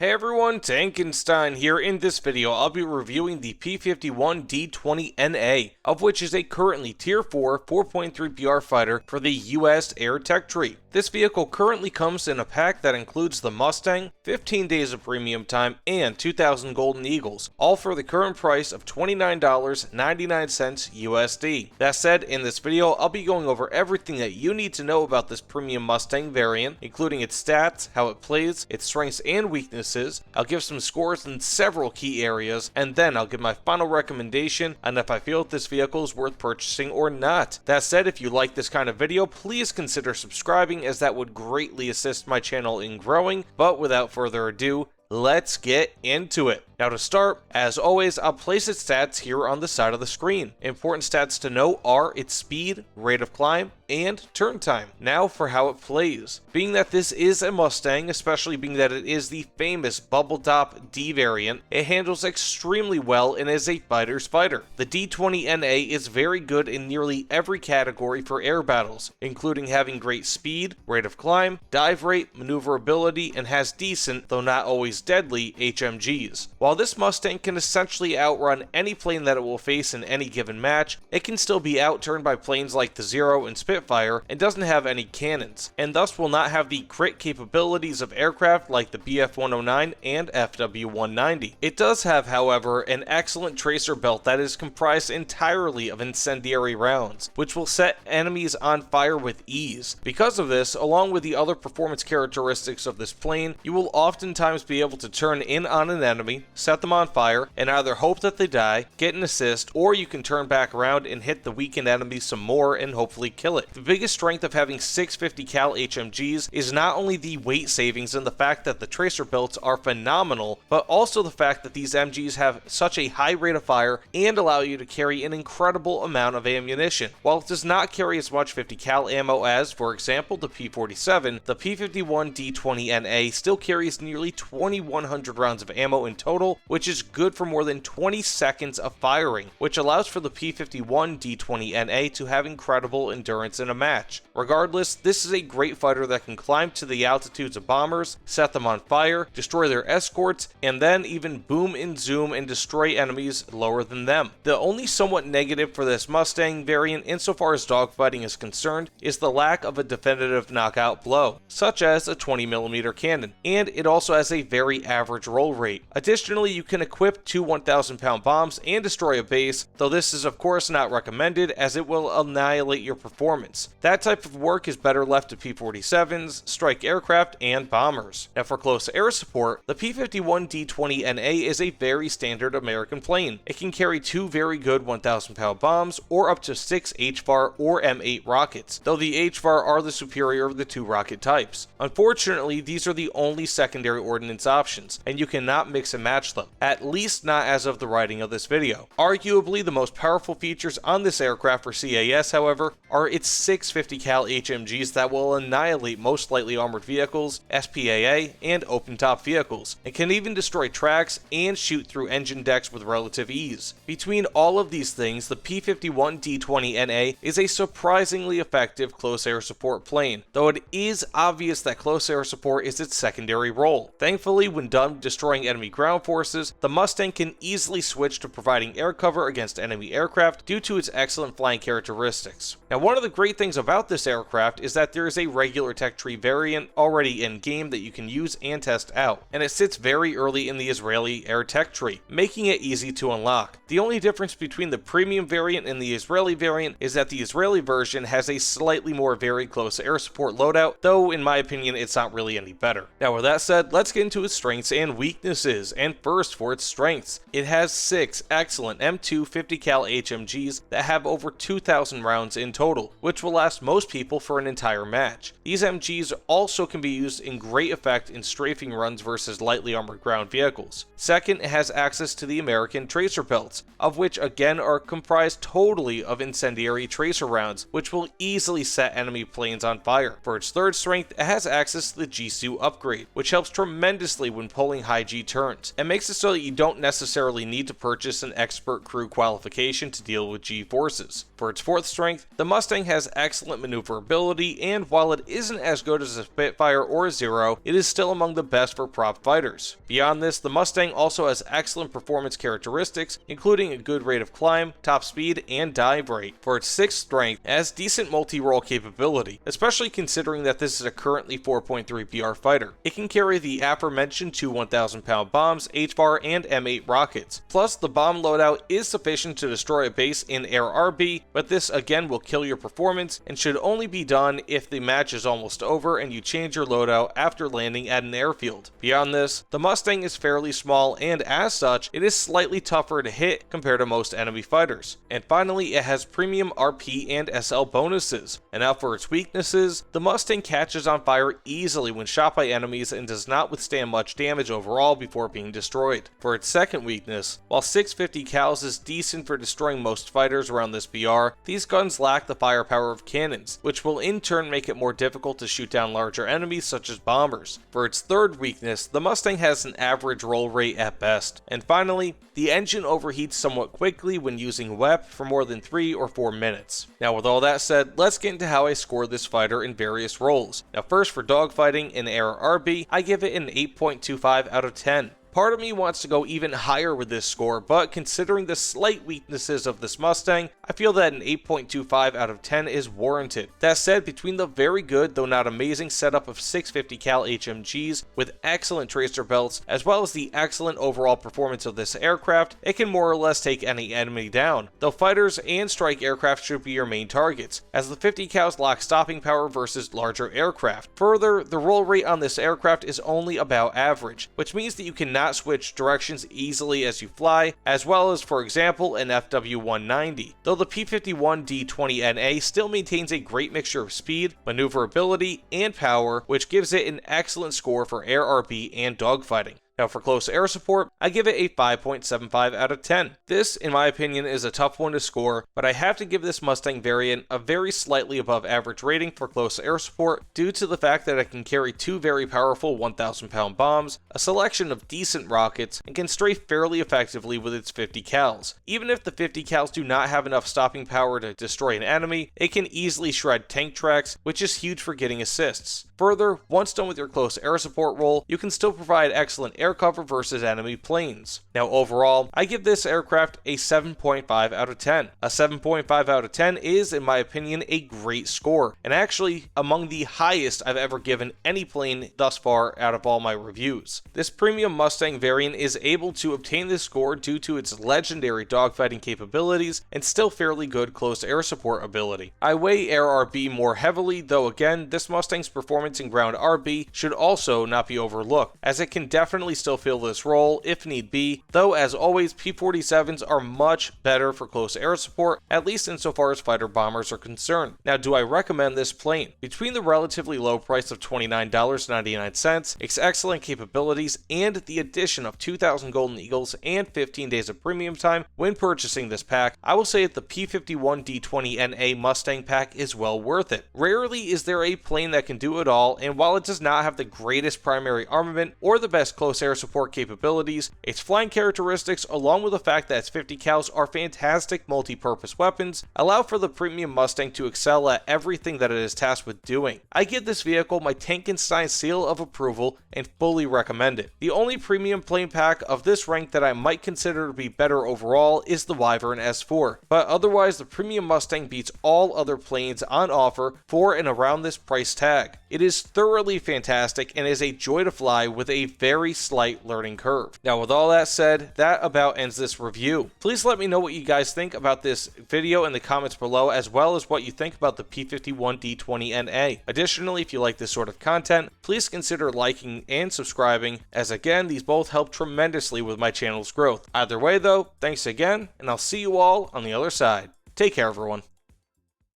Hey everyone, Tankenstein here. In this video, I'll be reviewing the P-51D-20-NA, of which is a currently Tier 4 4.3 PR fighter for the US Air Tech Tree. This vehicle currently comes in a pack that includes the Mustang, 15 days of premium time, and 2,000 Golden Eagles, all for the current price of $29.99 USD. That said, in this video, I'll be going over everything that you need to know about this premium Mustang variant, including its stats, how it plays, its strengths and weaknesses. I'll give some scores in several key areas, and then I'll give my final recommendation on if I feel that this vehicle is worth purchasing or not. That said, if you like this kind of video, please consider subscribing, as that would greatly assist my channel in growing. But without further ado, let's get into it. Now to start, as always, I'll place its stats here on the side of the screen. Important stats to note are its speed, rate of climb, and turn time. Now for how it plays. Being that this is a Mustang, especially being that it is the famous Bubble Top D variant, it handles extremely well and is a fighter's fighter. The D20NA is very good in nearly every category for air battles, including having great speed, rate of climb, dive rate, maneuverability, and has decent, though not always deadly, HMGs. While this Mustang can essentially outrun any plane that it will face in any given match, it can still be outturned by planes like the Zero and Spitfire and doesn't have any cannons, and thus will not have the crit capabilities of aircraft like the BF-109 and FW-190. It does have, however, an excellent tracer belt that is comprised entirely of incendiary rounds, which will set enemies on fire with ease. Because of this, along with the other performance characteristics of this plane, you will oftentimes be able to turn in on an enemy, set them on fire, and either hope that they die, get an assist, or you can turn back around and hit the weakened enemy some more and hopefully kill it. The biggest strength of having 650 cal HMGs is not only the weight savings and the fact that the tracer belts are phenomenal, but also the fact that these MGs have such a high rate of fire and allow you to carry an incredible amount of ammunition. While it does not carry as much 50 cal ammo as, for example, the P-47, the P-51D-20-NA still carries nearly 2,100 rounds of ammo in total, which is good for more than 20 seconds of firing, which allows for the P-51D-20-NA to have incredible endurance in a match. Regardless, this is a great fighter that can climb to the altitudes of bombers, set them on fire, destroy their escorts, and then even boom and zoom and destroy enemies lower than them. The only somewhat negative for this Mustang variant insofar as dogfighting is concerned is the lack of a definitive knockout blow, such as a 20mm cannon, and it also has a very average roll rate. Additionally, you can equip two 1,000 pound bombs and destroy a base, though this is of course not recommended as it will annihilate your performance. That type of work is better left to P-47s, strike aircraft, and bombers. Now for close air support, the P-51D-20-NA is a very standard American plane. It can carry two very good 1,000 pound bombs or up to 6 HVAR or M8 rockets, though the HVAR are the superior of the two rocket types. Unfortunately, these are the only secondary ordnance options, and you cannot mix and match them, at least not as of the writing of this video. Arguably the most powerful features on this aircraft for CAS, however, are its 650 cal HMGs that will annihilate most lightly armored vehicles, SPAA, and open-top vehicles, and can even destroy tracks and shoot through engine decks with relative ease. Between all of these things, the P-51D-20-NA is a surprisingly effective close air support plane, though it is obvious that close air support is its secondary role. Thankfully, when done destroying enemy ground forces, the Mustang can easily switch to providing air cover against enemy aircraft due to its excellent flying characteristics. Now, one of the great things about this aircraft is that there is a regular tech tree variant already in game that you can use and test out, and it sits very early in the Israeli air tech tree, making it easy to unlock. The only difference between the premium variant and the Israeli variant is that the Israeli version has a slightly more very close air support loadout, though in my opinion it's not really any better. Now with that said, let's get into its strengths and weaknesses. And first, for its strengths, it has 6 excellent M2 50 cal HMGs that have over 2,000 rounds in total, which will last most people for an entire match. These MGs also can be used in great effect in strafing runs versus lightly armored ground vehicles. Second, it has access to the American tracer belts, of which again are comprised totally of incendiary tracer rounds, which will easily set enemy planes on fire. For its third strength, it has access to the G-Suit upgrade, which helps tremendously when pulling high G turns, and makes it so that you don't necessarily need to purchase an expert crew qualification to deal with G forces. For its fourth strength, the Mustang has has excellent maneuverability, and while it isn't as good as a Spitfire or a Zero, it is still among the best for prop fighters. Beyond this, the Mustang also has excellent performance characteristics, including a good rate of climb, top speed, and dive rate. For its 6th strength, it has decent multi-role capability, especially considering that this is a currently 4.3 PR fighter. It can carry the aforementioned two 1,000-pound bombs, HVAR, and M8 rockets. Plus, the bomb loadout is sufficient to destroy a base in air RB, but this again will kill your performance and should only be done if the match is almost over and you change your loadout after landing at an airfield. Beyond this, the Mustang is fairly small, and as such, it is slightly tougher to hit compared to most enemy fighters. And finally, it has premium RP and SL bonuses. And now for its weaknesses, the Mustang catches on fire easily when shot by enemies and does not withstand much damage overall before being destroyed. For its second weakness, while 650 cals is decent for destroying most fighters around this BR, these guns lack the firepower of cannons, which will in turn make it more difficult to shoot down larger enemies such as bombers. For its third weakness, the Mustang has an average roll rate at best. And finally, the engine overheats somewhat quickly when using WEP for more than 3 or 4 minutes. Now with all that said, let's get into how I score this fighter in various roles. Now first, for dogfighting in air RB, I give it an 8.25 out of 10. Part of me wants to go even higher with this score, but considering the slight weaknesses of this Mustang, I feel that an 8.25 out of 10 is warranted. That said, between the very good though not amazing setup of 650 cal HMGs with excellent tracer belts, as well as the excellent overall performance of this aircraft, it can more or less take any enemy down, though fighters and strike aircraft should be your main targets, as the 50 cals lack stopping power versus larger aircraft. Further, the roll rate on this aircraft is only about average, which means that you cannot switch directions easily as you fly, as well as, for example, an FW-190, though the P-51D-20-NA still maintains a great mixture of speed, maneuverability, and power, which gives it an excellent score for air RB and dogfighting. Now for close air support, I give it a 5.75 out of 10. This, in my opinion, is a tough one to score, but I have to give this Mustang variant a very slightly above average rating for close air support due to the fact that it can carry two very powerful 1,000-pound bombs, a selection of decent rockets, and can strafe fairly effectively with its 50 cals. Even if the 50 cals do not have enough stopping power to destroy an enemy, it can easily shred tank tracks, which is huge for getting assists. Further, once done with your close air support role, you can still provide excellent air cover versus enemy planes. Now overall, I give this aircraft a 7.5 out of 10. A 7.5 out of 10 is, in my opinion, a great score, and actually among the highest I've ever given any plane thus far out of all my reviews. This premium Mustang variant is able to obtain this score due to its legendary dogfighting capabilities and still fairly good close air support ability. I weigh air RB more heavily, though again, this Mustang's performance in ground RB should also not be overlooked, as it can definitely still fill this role if need be, though as always, P-47s are much better for close air support, at least insofar as fighter bombers are concerned. Now, do I recommend this plane? Between the relatively low price of $29.99, its excellent capabilities, and the addition of 2,000 Golden Eagles and 15 days of premium time when purchasing this pack, I will say that the P-51D-20-NA Mustang pack is well worth it. Rarely is there a plane that can do it all, and while it does not have the greatest primary armament or the best close air support capabilities, its flying characteristics, along with the fact that its 50 cals are fantastic multi-purpose weapons, allow for the premium Mustang to excel at everything that it is tasked with doing. I give this vehicle my Tankenstein seal of approval and fully recommend it. The only premium plane pack of this rank that I might consider to be better overall is the Wyvern S4, but otherwise the premium Mustang beats all other planes on offer for and around this price tag. It is thoroughly fantastic and is a joy to fly with a very slight learning curve. Now with all that said, that about ends this review. Please let me know what you guys think about this video in the comments below, as well as what you think about the P-51D-20-NA. Additionally, if you like this sort of content, please consider liking and subscribing, as again, these both help tremendously with my channel's growth. Either way though, thanks again, and I'll see you all on the other side. Take care everyone.